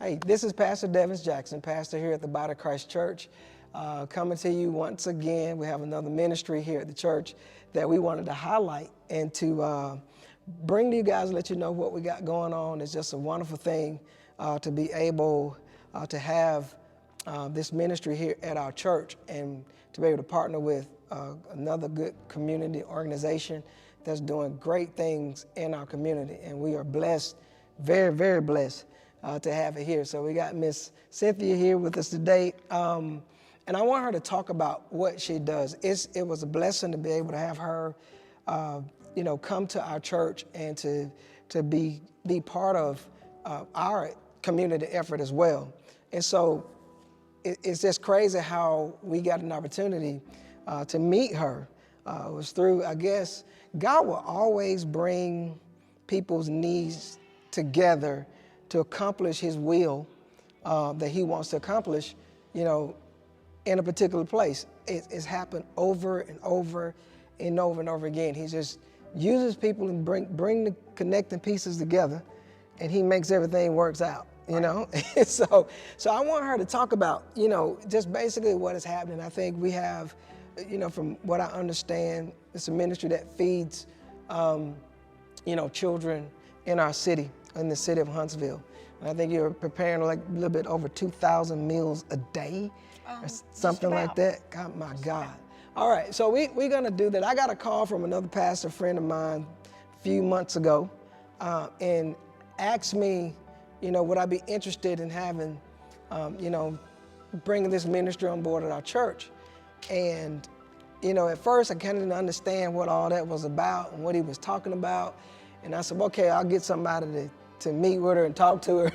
Hey, this is Pastor Devins Jackson, pastor here at the Body of Christ Church. Coming to you once again. We have another ministry here at the church that we wanted to highlight and to bring to you guys, let you know what we got going on. It's just a wonderful thing to be able to have this ministry here at our church and to be able to partner with another good community organization that's doing great things in our community. And we are blessed, very, very blessed to have it here. So we got Miss Cynthia here with us today. And I want her to talk about what she does. It was a blessing to be able to have her, come to our church and to be part of our community effort as well. And so it's just crazy how we got an opportunity to meet her. It was through, I guess, God will always bring people's needs together to accomplish His will that He wants to accomplish, in a particular place. It's happened over and over and over and over again. He just uses people and bring the connecting pieces together, and He makes everything works out. So I want her to talk about, just basically what is happening. I think we have, from what I understand, it's a ministry that feeds, children in our city, in the city of Huntsville. And I think you're preparing like a little bit over 2,000 meals a day, or something like that. God, my God. All right, so we're gonna do that. I got a call from another pastor friend of mine a few months ago, and asked me, would I be interested in having, bringing this ministry on board at our church? And, at first I kind of didn't understand what all that was about and what he was talking about. And I said, okay, I'll get somebody to meet with her and talk to her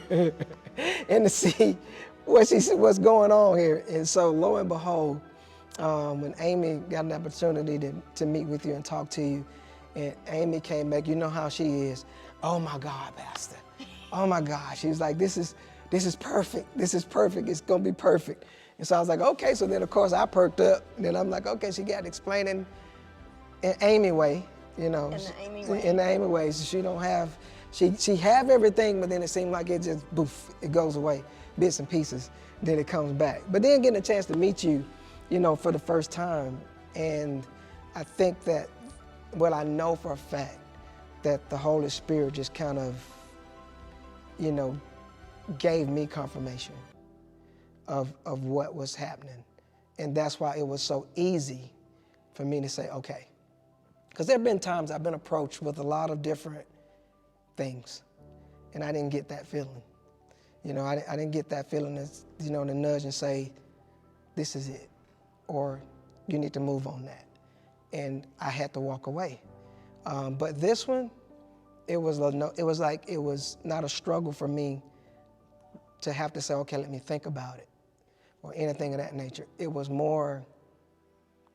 and to see what's going on here. And so lo and behold, when Amy got an opportunity to meet with you and talk to you, and Amy came back, you know how she is. Oh my God, Pastor. Oh my God. She was like, this is perfect. This is perfect. It's gonna be perfect. And so I was like, okay. So then of course I perked up. And then I'm like, okay, she got explaining in Amy way, In the Amy way. So she don't have, she have everything, but then it seemed like it just, boof, it goes away, bits and pieces, then it comes back. But then getting a chance to meet you, for the first time. And I think that, I know for a fact that the Holy Spirit just kind of, gave me confirmation of what was happening. And that's why it was so easy for me to say, okay. Because there have been times I've been approached with a lot of different things, and I didn't get that feeling. I didn't get that feeling as, to nudge and say, this is it, or you need to move on that. And I had to walk away. But this one, it was not a struggle for me to have to say, okay, let me think about it, or anything of that nature. It was more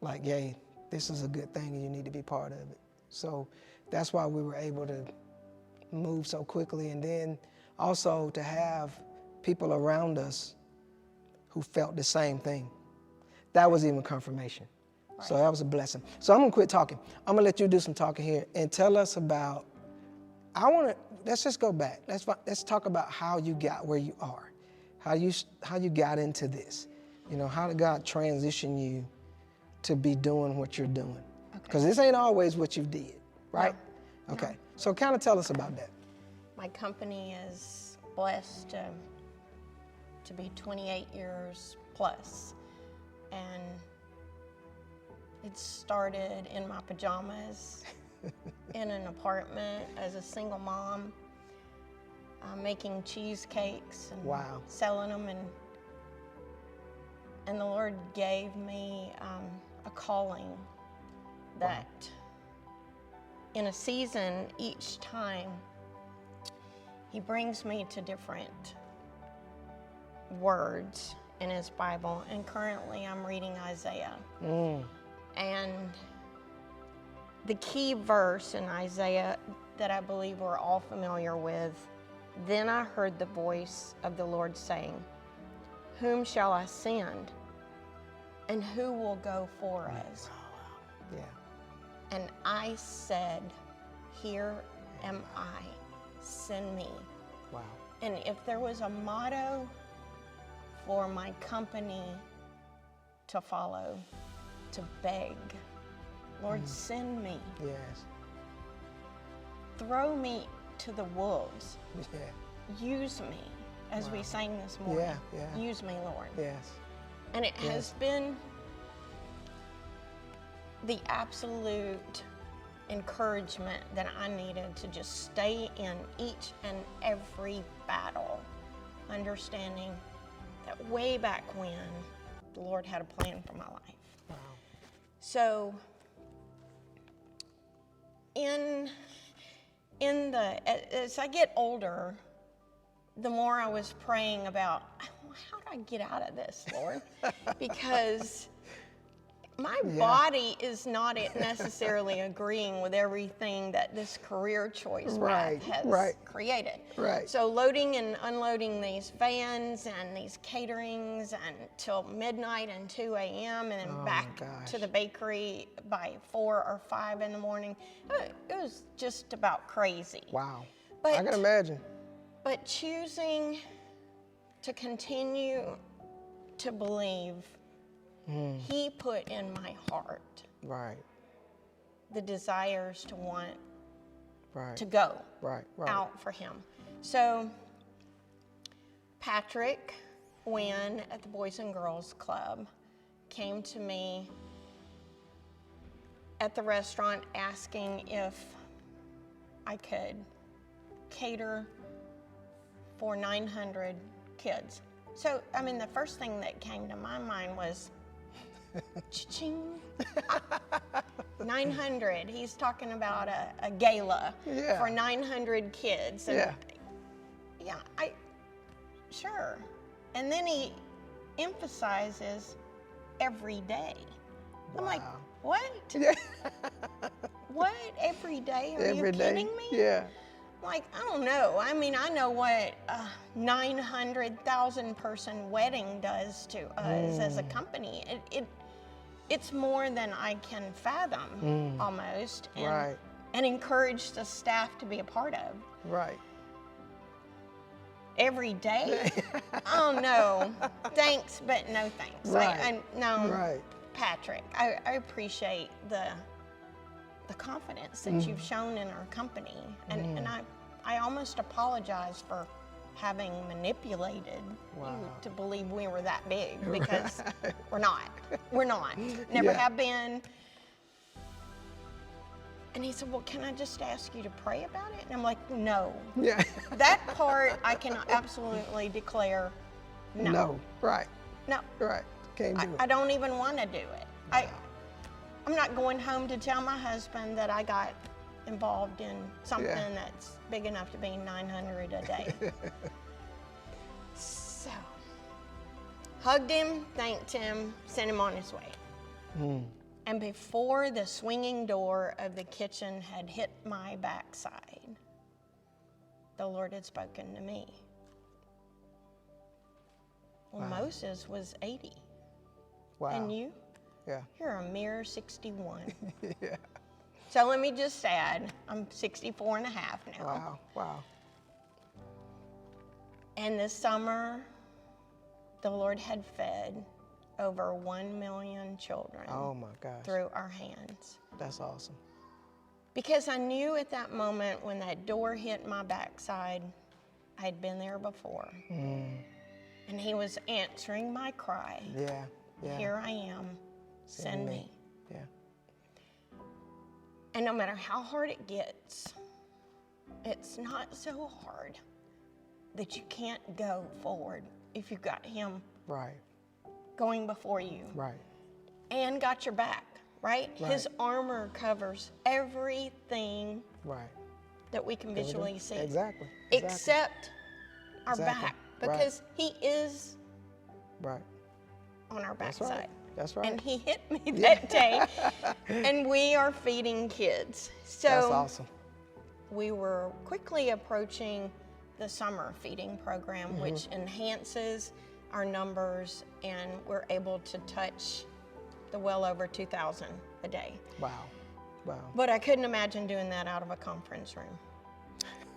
like, yay, this is a good thing and you need to be part of it. So that's why we were able to move so quickly, and then also to have people around us who felt the same thing. That was even confirmation. Right. So that was a blessing. So I'm gonna quit talking. I'm gonna let you do some talking here and tell us about, let's just go back. Let's talk about how you got where you are, how you got into this. How did God transition you to be doing what you're doing? Because this ain't always what you did, right? No. Okay, so kind of tell us about that. My company is blessed to be 28 years plus, and it started in my pajamas in an apartment as a single mom, making cheesecakes and selling them, and the Lord gave me a calling that in a season each time He brings me to different words in His Bible, and currently I'm reading Isaiah. And the key verse in Isaiah that I believe we're all familiar with, then I heard the voice of the Lord saying, whom shall I send, and who will go for us? Yeah. And I said, here am I, send me. Wow. And if there was a motto for my company to follow, to beg, Lord, send me. Yes. Throw me to the wolves. Yeah. Use me, as we sang this morning. Yeah. Use me, Lord. Yes. And it has been the absolute encouragement that I needed to just stay in each and every battle, understanding that way back when the Lord had a plan for my life. Wow. So as I get older, the more I was praying about, how do I get out of this, Lord? Because my body is not necessarily agreeing with everything that this career choice path has created. Right. So loading and unloading these vans and these caterings until midnight and 2 a.m. and then back to the bakery by 4 or 5 in the morning. It was just about crazy. Wow. But, I can imagine. But choosing to continue to believe, He put in my heart the desires to want to go out for Him. So Patrick Wynn at the Boys and Girls Club came to me at the restaurant asking if I could cater for 900 kids. So, I mean, the first thing that came to my mind was, cha-ching, 900. He's talking about a gala for 900 kids. And sure. And then he emphasizes every day. I'm like, what? What? Every day? Are you kidding me? Yeah. Like, I don't know. I mean, I know what a 900,000 person wedding does to us as a company. It's more than I can fathom, almost, and encourage the staff to be a part of. Right. Every day? Oh, no. Thanks, but no thanks. Right. Patrick, I appreciate the confidence that you've shown in our company. And I almost apologize for having manipulated you to believe we were that big, because we're not. We're not. Never have been. And he said, well, can I just ask you to pray about it? And I'm like, no. Yeah. That part I can absolutely declare no. No. Right. No. Right. Can't do it. I don't even want to do it. I'm not going home to tell my husband that I got involved in something that's big enough to be 900 a day. So, hugged him, thanked him, sent him on his way. And before the swinging door of the kitchen had hit my backside, the Lord had spoken to me. Well, Moses was 80. Wow. And you? Yeah. You're a mere 61. Yeah. So let me just add, I'm 64 and a half now. Wow. And this summer, the Lord had fed over 1 million children through our hands. That's awesome. Because I knew at that moment when that door hit my backside, I had been there before. And He was answering my cry. Yeah. Here I am. Send me. Yeah. And no matter how hard it gets, it's not so hard that you can't go forward if you've got Him going before you. Right. And got your back, right? His armor covers everything that we can visually see. Exactly. Except our back, because He is on our backside. That's right. And He hit me that day. And we are feeding kids. So that's awesome. We were quickly approaching the summer feeding program, which enhances our numbers, and we're able to touch the well over 2,000 a day. Wow. But I couldn't imagine doing that out of a conference room.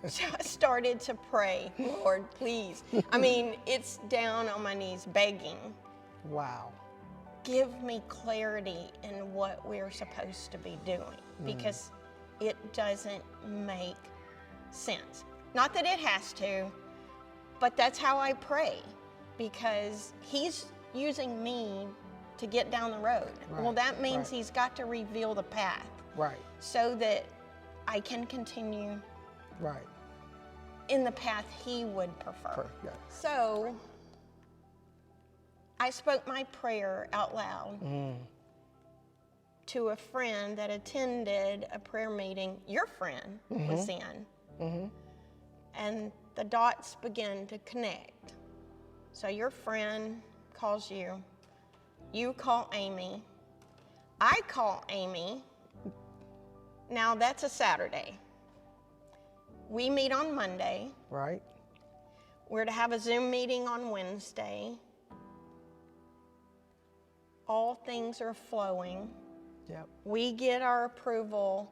So I started to pray, Lord, please. I mean, it's down on my knees begging. Wow. Give me clarity in what we're supposed to be doing because it doesn't make sense. Not that it has to, but that's how I pray because he's using me to get down the road. Well, Right, that means right. he's got to reveal the path Right. so that I can continue Right. in the path he would prefer. Yeah. So I spoke my prayer out loud to a friend that attended a prayer meeting your friend was in. And the dots began to connect. So your friend calls you, you call Amy, I call Amy. Now that's a Saturday. We meet on Monday. Right. We're to have a Zoom meeting on Wednesday. All things are flowing. Yep. We get our approval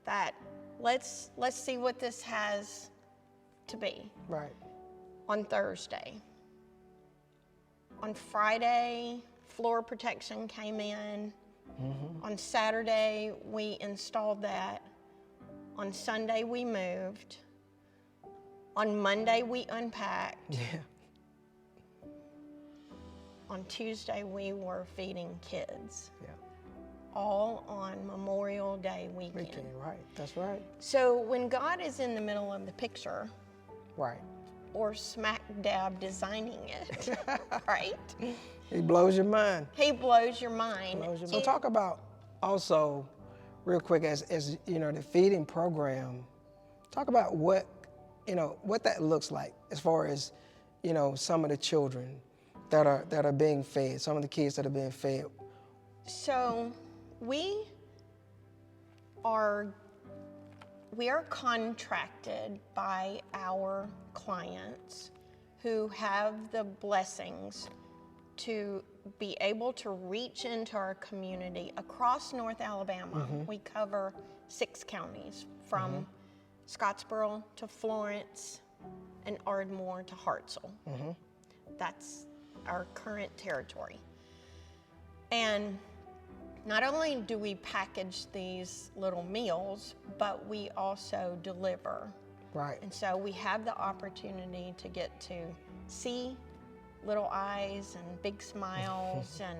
that let's see what this has to be Right. on Thursday. On Friday, floor protection came in. On Saturday, we installed that. On Sunday, we moved. On Monday, we unpacked. Yeah. On Tuesday, we were feeding kids. Yeah. All on Memorial Day weekend. Weekend. Right. That's right. So when God is in the middle of the picture, Right. or smack dab designing it, right? He blows your mind. He blows your mind. So talk about also, real quick, as you know, the feeding program. Talk about what that looks like as far as some of the children that are being fed, some of the kids that are being fed. So we are contracted by our clients who have the blessings to be able to reach into our community across North Alabama. We cover 6 counties from Scottsboro to Florence and Ardmore to Hartselle. That's our current territory. And not only do we package these little meals, but we also deliver. Right. And so we have the opportunity to get to see little eyes and big smiles and,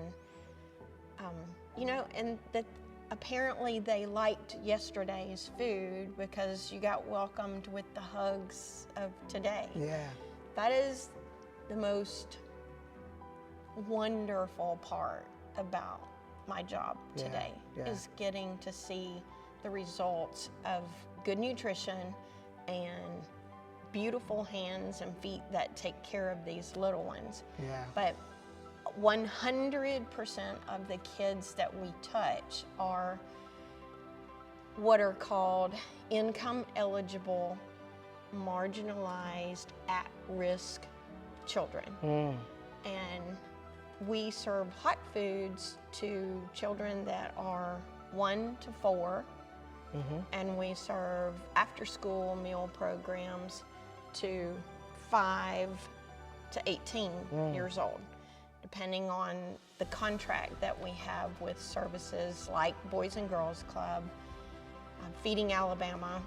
and that apparently they liked yesterday's food because you got welcomed with the hugs of today. Yeah. That is the most wonderful part about my job today, is getting to see the results of good nutrition and beautiful hands and feet that take care of these little ones. Yeah. But 100% of the kids that we touch are what are called income eligible, marginalized, at-risk children. And we serve hot foods to children that are 1 to 4, and we serve after-school meal programs to 5 to 18 years old, depending on the contract that we have with services like Boys and Girls Club, Feeding Alabama,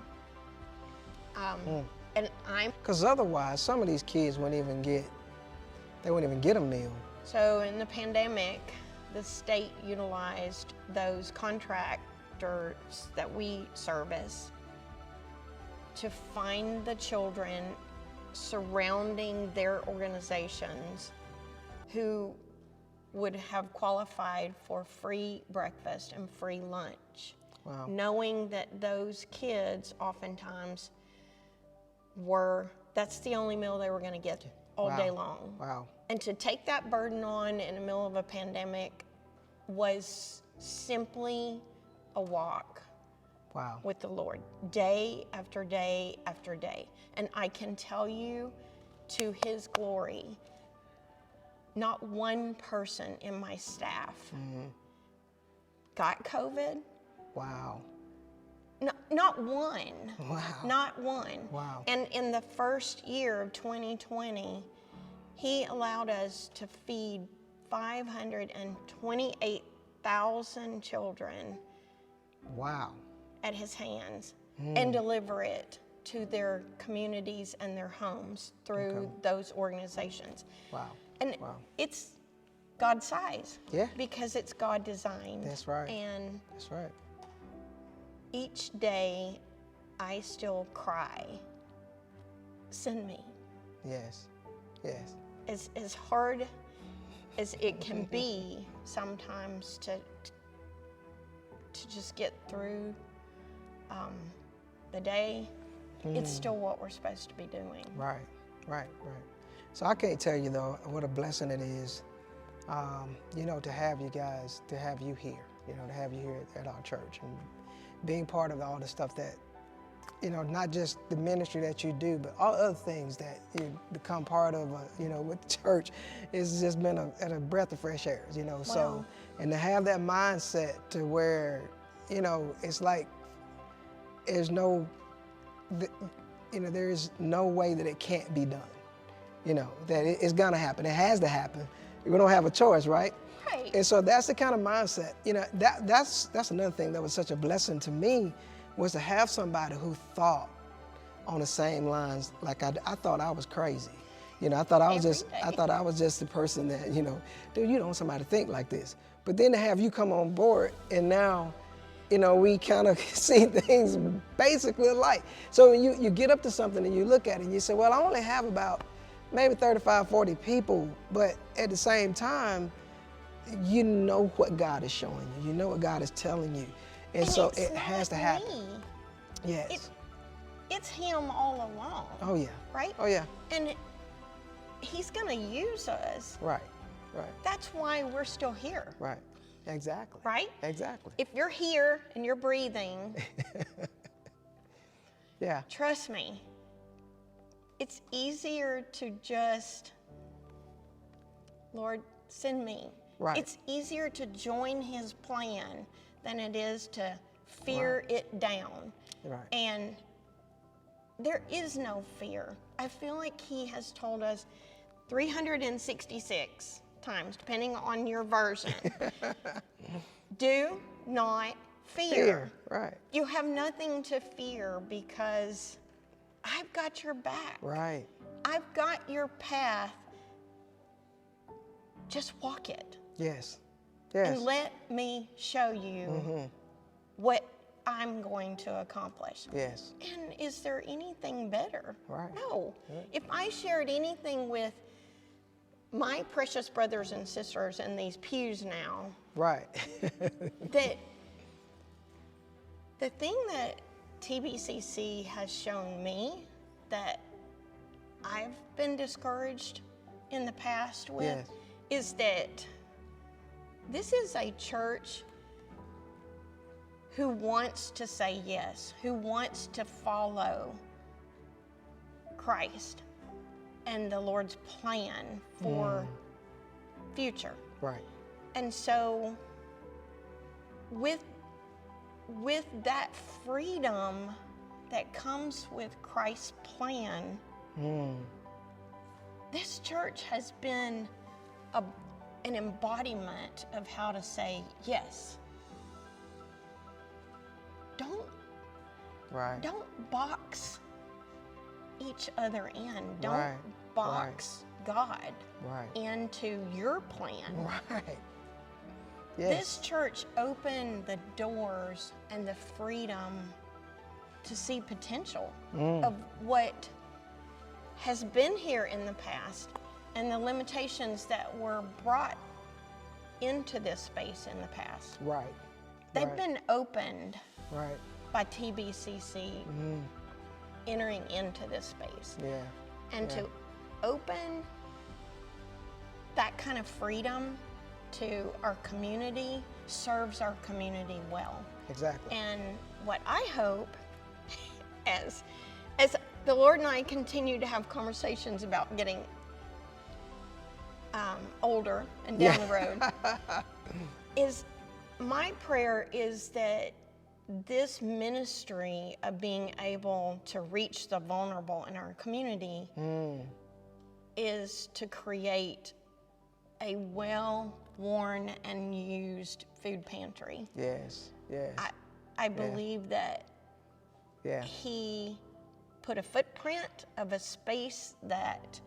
and I'm... Because otherwise, some of these kids wouldn't even get a meal. So in the pandemic, the state utilized those contractors that we service to find the children surrounding their organizations who would have qualified for free breakfast and free lunch. Wow. Knowing that those kids oftentimes that's the only meal they were going to get all day long. Wow. And to take that burden on in the middle of a pandemic was simply a walk with the Lord, day after day after day. And I can tell you, to His glory, not one person in my staff got COVID. Wow. Not one. Wow. Not one. Wow. And in the first year of 2020, he allowed us to feed 528,000 children Wow. at his hands and deliver it to their communities and their homes through those organizations. Wow. And Wow. it's God size. Yeah. Because it's God designed. That's right. And That's right. each day I still cry, send me. Yes. Yes. As hard as it can be sometimes to just get through the day, it's still what we're supposed to be doing. Right. Right. Right. So I can't tell you though what a blessing it is, you know, to have you guys, to have you here, you know, to have you here at our church and being part of all the stuff that, you know, not just the ministry that you do, but all other things that you become part of, you know, with the church. It's just been a breath of fresh air, you know. So, Wow. and to have that mindset to where, you know, it's like there's no, you know, there is no way that it can't be done. You know, that it's gonna happen. It has to happen. We don't have a choice, right? Right. And so that's the kind of mindset. You know, that's another thing that was such a blessing to me, was to have somebody who thought on the same lines. Like I thought I was crazy. You know, I thought I was Every just day. I thought I was just the person that, you know, dude, you don't want somebody to think like this. But then to have you come on board, and now, you know, we kind of see things basically alike. So when you get up to something and you look at it and you say, well, I only have about maybe 35, 40 people, but at the same time, you know what God is showing you. You know what God is telling you. And so it's it has to not happen. me. Yes. It's him all along. Oh, yeah. Right? Oh, yeah. And he's gonna use us. Right. Right. That's why we're still here. Right. Exactly. Right? Exactly. If you're here and you're breathing, Yeah. trust me, it's easier to just, Lord, send me. Right. It's easier to join his plan than it is to fear it down. Right. And there is no fear. I feel like he has told us 366 times, depending on your version, do not fear. Fear. Right. You have nothing to fear because I've got your back. Right. I've got your path. Just walk it. Yes. Yes. And let me show you what I'm going to accomplish. Yes. And is there anything better? Right. No. If I shared anything with my precious brothers and sisters in these pews now, Right. that the thing that TBCC has shown me that I've been discouraged in the past with Yes. is that this is a church who wants to say yes, who wants to follow Christ and the Lord's plan for future. Right. And so with that freedom that comes with Christ's plan, this church has been an embodiment of how to say yes. Right. Don't box each other in. Don't Right, box God Right. into your plan. Right. This Yes. church opened the doors and the freedom to see potential of what has been here in the past and the limitations that were brought into this space in the past. Right. They've Right. been opened Right. by TBCC entering into this space. Yeah. And to open that kind of freedom to our community serves our community well. Exactly. And what I hope, as the Lord and I continue to have conversations about getting older and down the road, is my prayer is that this ministry of being able to reach the vulnerable in our community is to create a well-worn and used food pantry. Yes, yes. I believe that Yeah. he put a footprint of a space that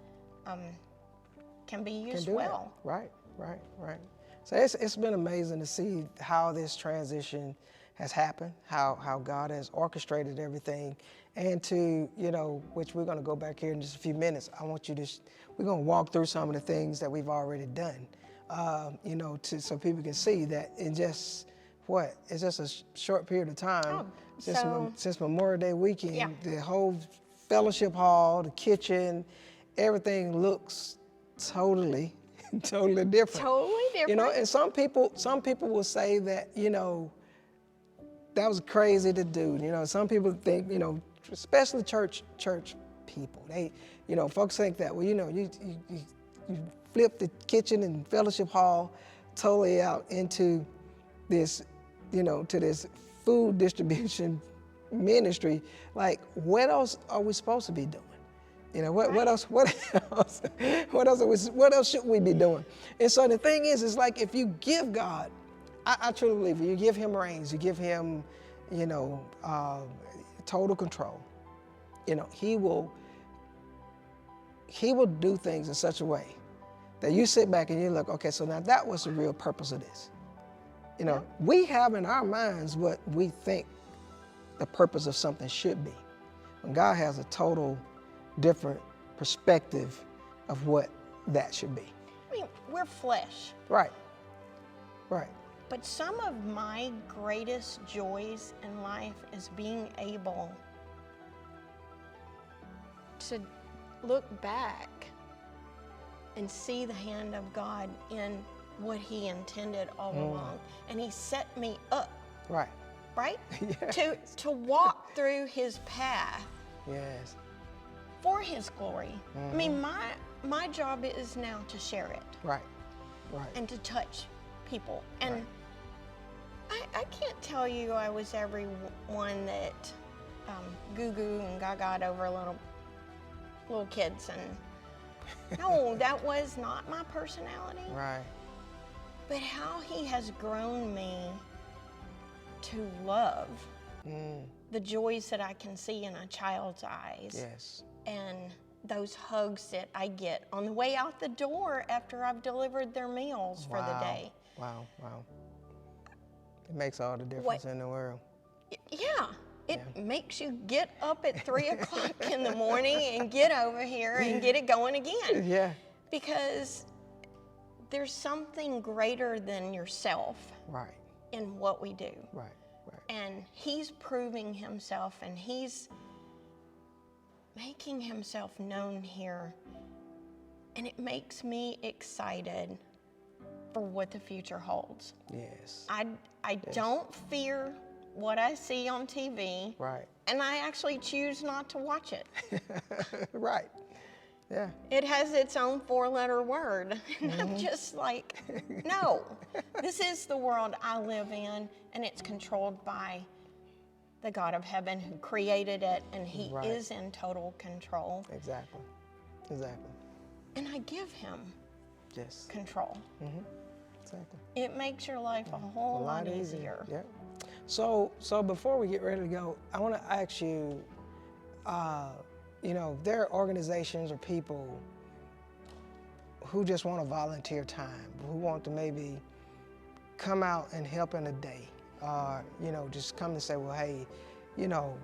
can be used do well. that. Right, right, right. So it's been amazing to see how this transition has happened, how God has orchestrated everything, and to, you know, which we're going to go back here in just a few minutes. I want you to, we're going to walk through some of the things that we've already done, you know, so people can see that in just, it's just a short period of time since Memorial Day weekend, Yeah. the whole fellowship hall, the kitchen, everything looks totally different. Totally different. You know, and some people will say that, you know, that was crazy to do. You know, some people think, you know, especially church people, they, you know, folks think that, well, you know, you flip the kitchen and fellowship hall totally out into this, you know, to this food distribution ministry. Like, what else are we supposed to be doing? You know, what else should we be doing? And so the thing is like, if you give God, I truly believe you give him reins, you give him, you know, total control. You know, he will do things in such a way that you sit back and you're like, okay, so now that was the real purpose of this. You know, we have in our minds what we think the purpose of something should be. When God has a total different perspective of what that should be. I mean, we're flesh. Right, right. But some of my greatest joys in life is being able to look back and see the hand of God in what he intended all along. And he set me up, Right. right? Yes. To walk through his path Yes. for his glory. I mean, my job is now to share it. Right. Right. And to touch people. And I can't tell you I was everyone that goo-goo and gaga over little kids. And no, that was not my personality. Right. But how he has grown me to love the joys that I can see in a child's eyes. Yes. And those hugs that I get on the way out the door after I've delivered their meals for the day. Wow. Wow. It makes all the difference in the world. Yeah. It makes you get up at 3 o'clock in the morning and get over here and get it going again. Yeah. Because there's something greater than yourself Right. in what we do. Right. Right. And he's proving himself and he's making himself known here. And it makes me excited for what the future holds. Yes. I don't fear what I see on TV. Right. And I actually choose not to watch it. Right. Yeah. It has its own 4-letter word. And I'm just like, no, this is the world I live in, and it's controlled by the God of heaven who created it, and he is in total control. Exactly. Exactly. And I give him Yes. control. Exactly. It makes your life a whole lot easier. Yeah. So before we get ready to go, I want to ask you, you know, there are organizations or people who just want to volunteer time, who want to maybe come out and help in a day, or, you know, just come and say, well, hey, you know,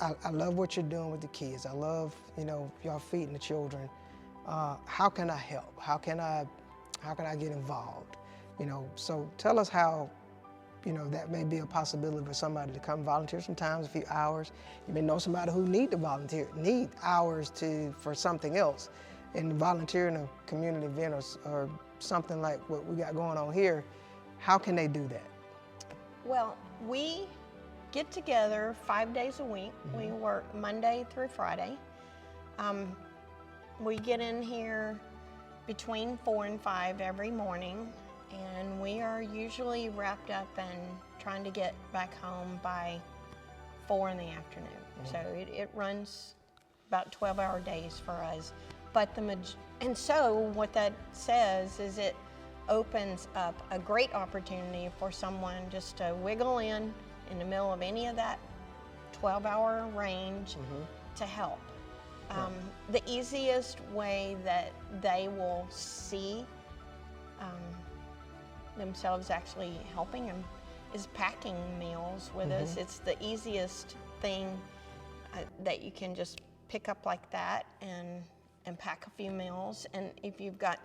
I love what you're doing with the kids. I love, you know, y'all feeding the children. How can I help? How can I get involved? You know, so tell us how, you know, that may be a possibility for somebody to come volunteer sometimes, a few hours. You may know somebody who need hours for something else, and volunteer in a community event or something like what we got going on here. How can they do that? Well, we get together 5 days a week. We work Monday through Friday. We get in here between 4 and 5 every morning, and we are usually wrapped up in trying to get back home by 4 in the afternoon. So it runs about 12-hour days for us. But and so what that says is it opens up a great opportunity for someone just to wiggle in the middle of any of that 12-hour range to help. The easiest way that they will see themselves actually helping them is packing meals with us. It's the easiest thing that you can just pick up like that and pack a few meals. And if you've got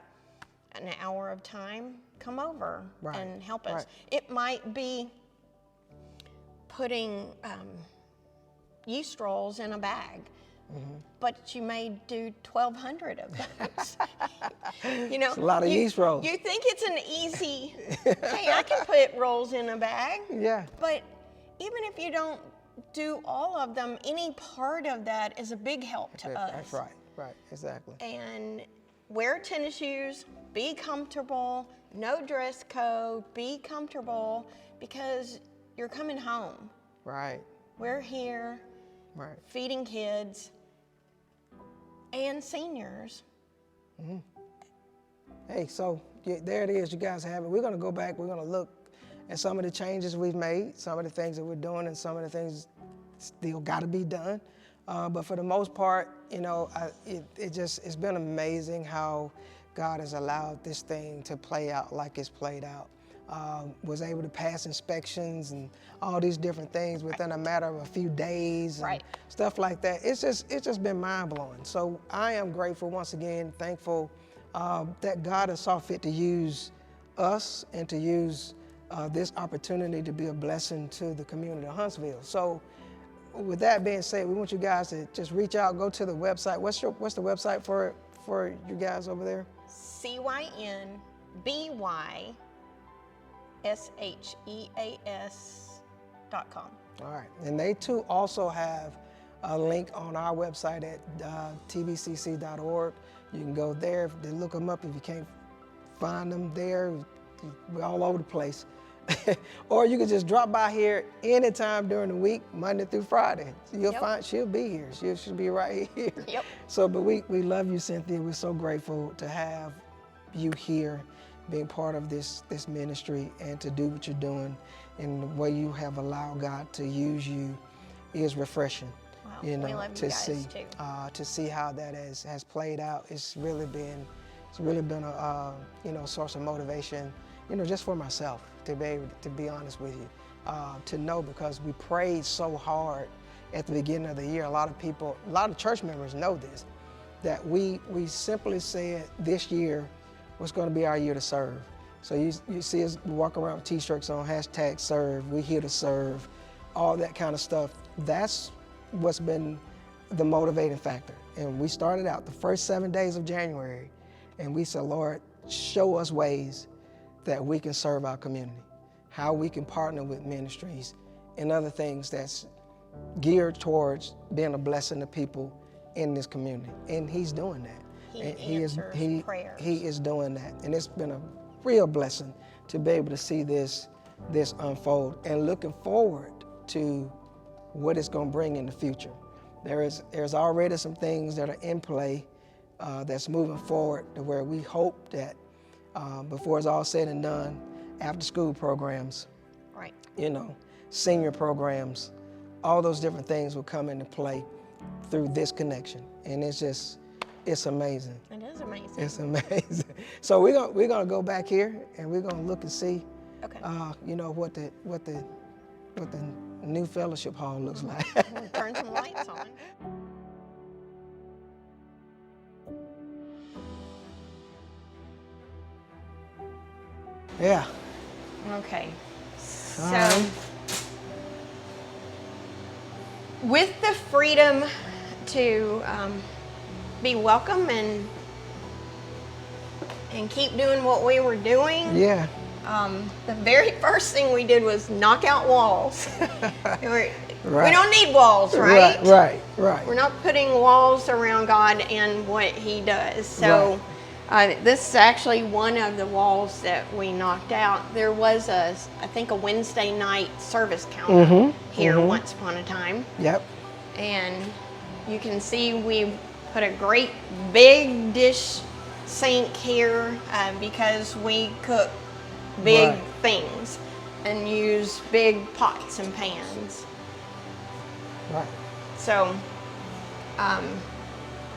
an hour of time, come over and help us. It might be putting yeast rolls in a bag, but you may do 1,200 of those. You know, it's a lot of yeast rolls. You think it's an easy, hey, I can put rolls in a bag. Yeah. But even if you don't do all of them, any part of that is a big help to us. That's right, exactly. And wear tennis shoes, be comfortable, no dress code, be comfortable, because you're coming home. Right. We're here feeding kids and seniors. Hey, so there it is. You guys have it. We're going to go back. We're going to look at some of the changes we've made, some of the things that we're doing, and some of the things still got to be done. But for the most part, you know, it's been amazing how God has allowed this thing to play out like it's played out. Was able to pass inspections and all these different things within a matter of a few days and stuff like that. It's just been mind-blowing. So I am grateful once again, thankful that God has saw fit to use us and to use this opportunity to be a blessing to the community of Huntsville. So with that being said, we want you guys to just reach out, go to the website. What's the website for you guys over there? CYNBYSHEAS.com. All right, and they too also have a link on our website at tbcc.org. You can go there, look them up if you can't find them there. We're all over the place. Or you can just drop by here anytime during the week, Monday through Friday. You'll find she'll be here. She'll be right here. Yep. So, but we love you, Cynthia. We're so grateful to have you here, being part of this ministry and to do what you're doing. And the way you have allowed God to use you is refreshing. Wow. You know, we love you to guys see too. To see how that has played out. It's really been a source of motivation. You know, just for myself, to be honest with you, to know, because we prayed so hard at the beginning of the year. A lot of church members know this, that we simply said this year was going to be our year to serve. So you see us walk around with t-shirts on #serve, we here to serve, all that kind of stuff. That's what's been the motivating factor. And we started out the first 7 days of January, and we said, Lord, show us ways that we can serve our community, how we can partner with ministries and other things that's geared towards being a blessing to people in this community. And he's doing that. He answers prayers. He is doing that. And it's been a real blessing to be able to see this unfold, and looking forward to what it's going to bring in the future. There's already some things that are in play that's moving forward to where we hope that before it's all said and done, after school programs, senior programs, all those different things will come into play through this connection. And it's amazing. It is amazing. It's amazing. So we're gonna go back here and we're gonna look and see, what the new fellowship hall looks like. We'll turn some lights on. Yeah. Okay. So, right. with the freedom to be welcome and keep doing what we were doing. Yeah. The very first thing we did was knock out walls. We Right. don't need walls, right? Right. We're not putting walls around God and what He does. So This is actually one of the walls that we knocked out. There was I think a Wednesday night service counter here once upon a time. Yep. And you can see we put a great big dish sink here because we cook big Right. things and use big pots and pans. Right. So,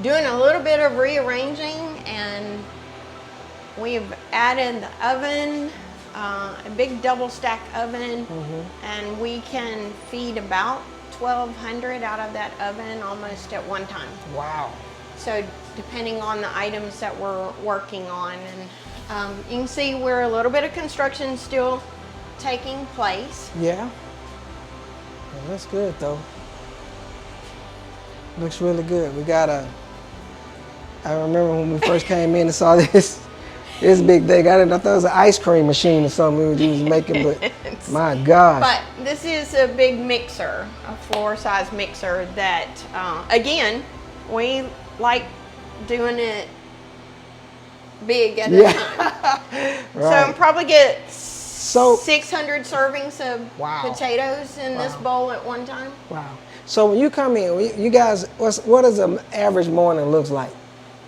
doing a little bit of rearranging, and we've added the oven, a big double stack oven, and we can feed about 1,200 out of that oven almost at one time. Wow. So depending on the items that we're working on, and you can see where a little bit of construction still taking place. Yeah. Well, that's good though. Looks really good. We got I remember when we first came in and saw this big thing. I thought it was an ice cream machine or something we was making, but my gosh. But this is a big mixer, a floor size mixer that, again, we like doing it big at a time. So Right. probably get So 600 servings of Wow. potatoes in this bowl at one time. wow. So when you come in, you guys, what does an average morning looks like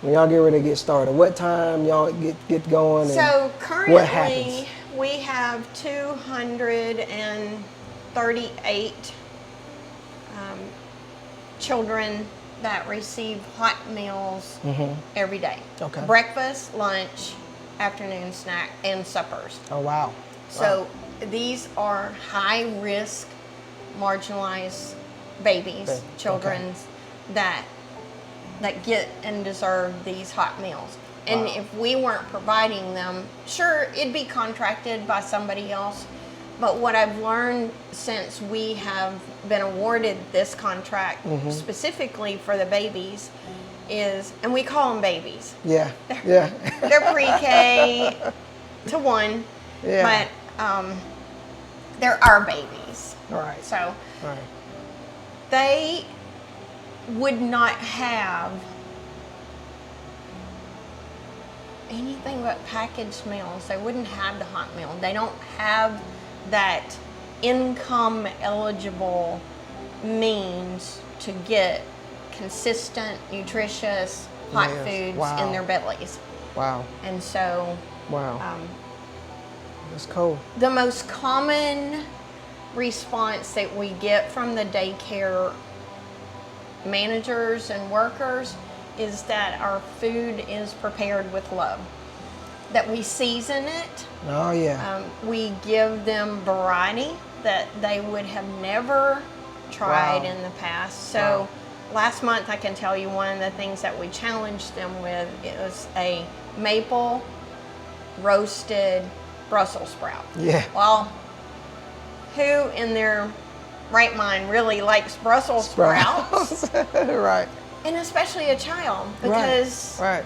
when y'all get ready to get started? What time y'all get going? And So what happens? currently we have 238 children that receive hot meals every day. Okay. Breakfast, lunch, afternoon snack, and suppers. Oh wow. So these are high risk, marginalized babies, Okay. children that get and deserve these hot meals. And Wow. if we weren't providing them, sure, it'd be contracted by somebody else. But what I've learned since we have been awarded this contract specifically for the babies is, and we call them babies. Yeah. Yeah. They're pre-K to 1, Yeah. but they're our babies. All right. So All right. they would not have anything but packaged meals. They wouldn't have the hot meal. They don't have that income eligible means to get consistent, nutritious hot Yes. foods Wow. in their bellies. Wow. And so Wow. That's cool. the most common response that we get from the daycare managers and workers is that our food is prepared with love, that we season it. Oh yeah. We give them variety that they would have never tried Wow. in the past. So Wow. last month, I can tell you one of the things that we challenged them with is a maple roasted Brussels sprout. Yeah. Well, who in their right mind really likes Brussels sprouts? Right. And especially a child, because Right.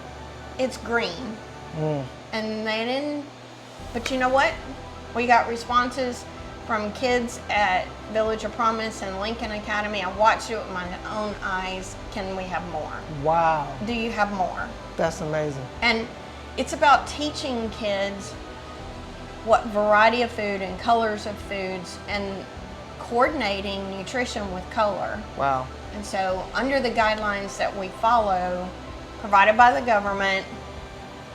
it's green. Mm. And they didn't, but you know what? We got responses from kids at Village of Promise and Lincoln Academy. I watched it with my own eyes. Can we have more? Wow. Do you have more? That's amazing. And it's about teaching kids what variety of food and colors of foods and coordinating nutrition with color. Wow. And so under the guidelines that we follow, provided by the government,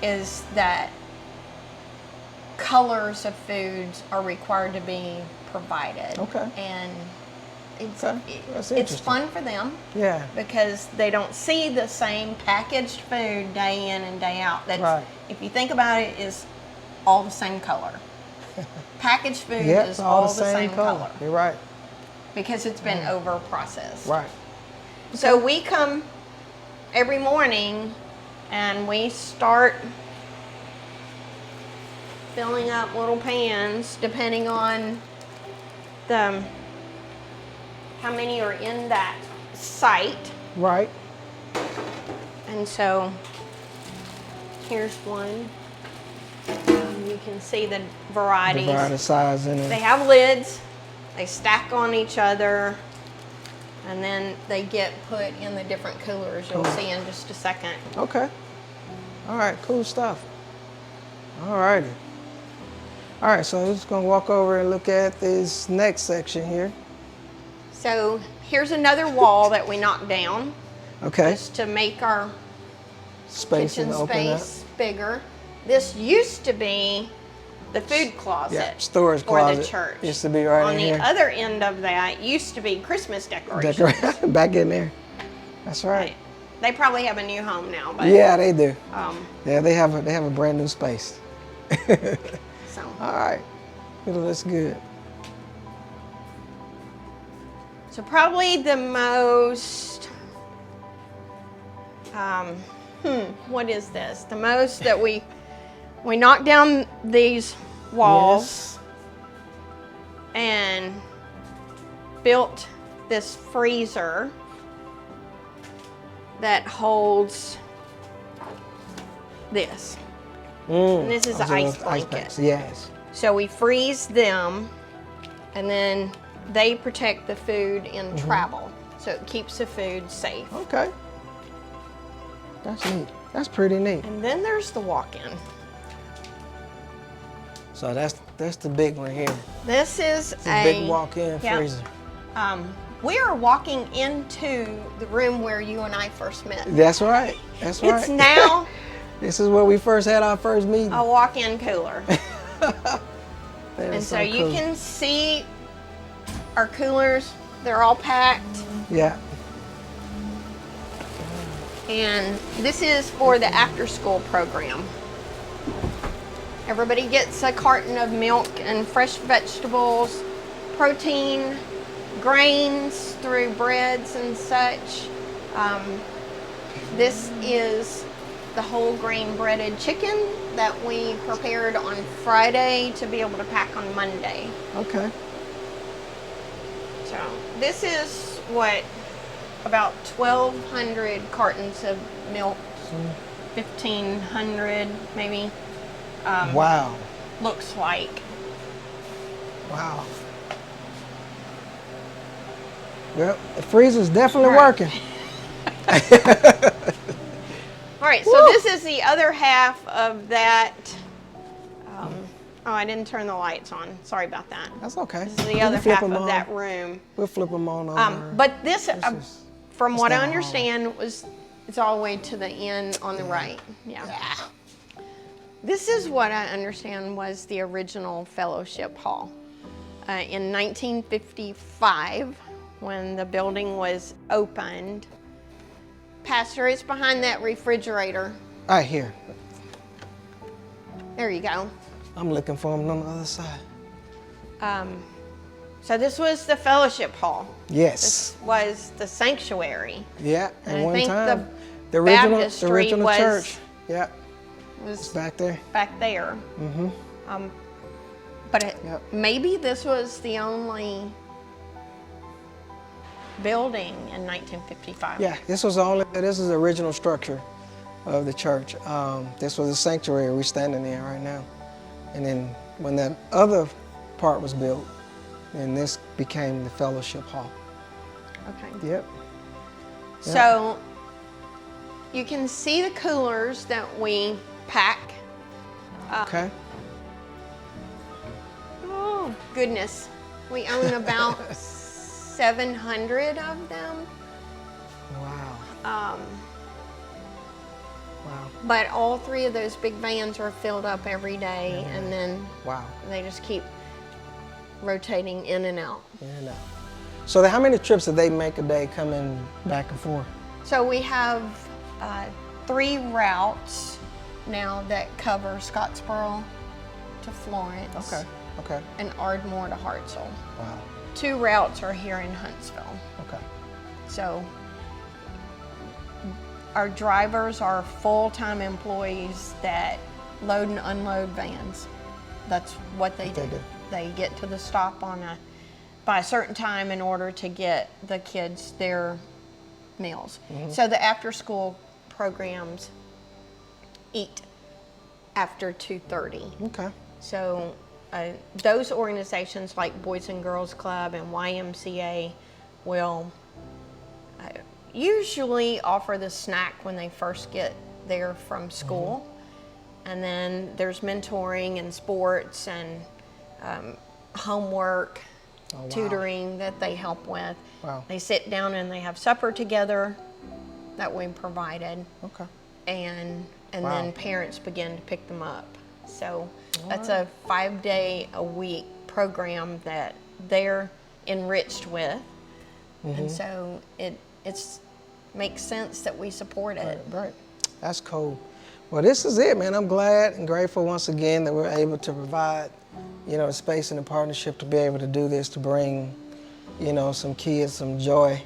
is that colors of foods are required to be provided. Okay. And it's, Okay. That's it's interesting. fun for them Yeah. because they don't see the same packaged food day in and day out. That's, Right. if you think about it, is all the same color. Packaged food Yeah. is It's all the same color. You're right. because it's been over processed. Right. So we come every morning and we start filling up little pans depending on how many are in that site. Right. And so here's one. You can see the varieties. The variety size in They it. have lids, they stack on each other, and then they get put in the different coolers you'll see in just a second. Okay. All right, cool stuff. All righty. All right, so I'm just gonna walk over and look at this next section here. So here's another wall that we knocked down Okay, just to make our space kitchen and open up. space bigger. This used to be the food closet Yeah, storage for closet. the church. Used to be right On in the here. other end of that used to be Christmas decorations. Back in there. That's right. They probably have a new home now, but Yeah, they do. um, Yeah, they have a brand new space. so All right, it looks good. so probably the most what is this? The most that we knocked down these walls and built this freezer that holds this. And this is Those an are ice those blanket. packs. Yes. So we freeze them, and then they protect the food in travel. So it keeps the food safe. Okay. That's neat. That's pretty neat. And then there's the walk-in. So that's the big one here. This is It's a big walk-in yeah. freezer. We are walking into the room where you and I first met. That's right. That's right. It's now This is where we first had our first meeting. a walk-in cooler. That And is so you cool. can see our coolers. They're all packed. Yeah. And this is for the after-school program. Everybody gets a carton of milk and fresh vegetables, protein, grains through breads and such. This is the whole grain breaded chicken that we prepared on Friday to be able to pack on Monday. Okay. So this is what about 1,200 cartons of milk, 1,500 maybe, Wow. looks like. Wow. Well, the freezer's definitely Right. working. All right, so this is the other half of that. Oh, I didn't turn the lights on. Sorry about that. That's okay. This is the We other can flip half of 'em on. that room. We'll flip them on over. But this, is- from it's what I down the hall. understand, it's all the way to the end on the right. Yeah. This is what I understand was the original fellowship hall. In 1955, when the building was opened, Pastor, it's behind that refrigerator. Right here. There you go. I'm looking for them on the other side. So this was the fellowship hall. Yes. This was the sanctuary. Yeah. And At I one think time, the original baptistry was- church. Yeah. Was Back there. back there. But Yep. maybe this was the only building in 1955. Yeah. This was this is the original structure of the church. This was the sanctuary we're standing in right now. And then when that other part was built, then this became the fellowship hall. Okay. Yep. So you can see the coolers that we pack. Okay. Oh, goodness. We own about 700 of them. Wow. Wow. But all three of those big vans are filled up every day, and then Wow. they just keep rotating in and out. Yeah. So how many trips do they make a day coming back and forth? So we have 3 routes now that cover Scottsboro to Florence Okay. Okay. and Ardmore to Hartselle. Wow. 2 routes are here in Huntsville. Okay. So our drivers are full-time employees that load and unload vans. That's what they do. They get to the stop by a certain time in order to get the kids their meals. So the after-school programs eat after 2:30. Okay. So those organizations like Boys and Girls Club and YMCA will usually offer the snack when they first get there from school. And then there's mentoring and sports and homework, Oh, wow. tutoring that they help with. Wow. They sit down and they have supper together that we provided. Okay. And Wow. then parents begin to pick them up. So that's a 5-day-a-week program that they're enriched with. And so it's makes sense that we support it. Right. That's cool. Well, this is it, man. I'm glad and grateful once again that we're able to provide, the space and the partnership to be able to do this, to bring, some kids some joy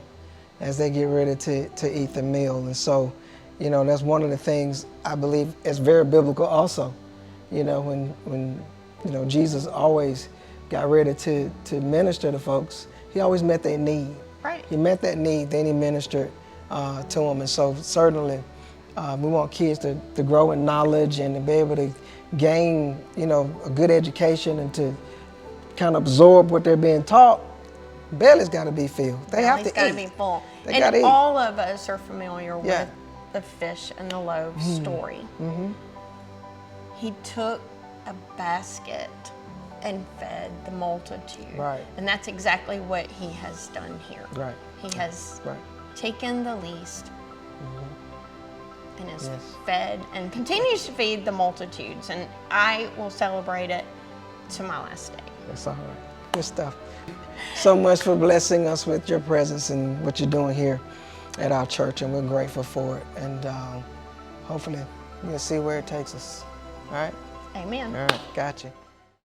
as they get ready to eat the meal. And so, that's one of the things I believe is very biblical also. When Jesus always got ready to minister to folks, he always met their need. Right. He met that need, then he ministered to them. And so certainly we want kids to grow in knowledge and to be able to gain, a good education and to kind of absorb what they're being taught. Belly's got to be filled. They have to It's got to eat. be full. They gotta And eat. all of us are familiar Yeah. with the fish and the loaves story. He took a basket and fed the multitude. Right. And that's exactly what he has done here. Right. He has Right. taken the least and has Yes. fed and continues to feed the multitudes. And I will celebrate it to my last day. That's all right. Good stuff. So much for blessing us with your presence and what you're doing here at our church, and we're grateful for it. And hopefully we'll see where it takes us. All right? Amen. All right. Gotcha.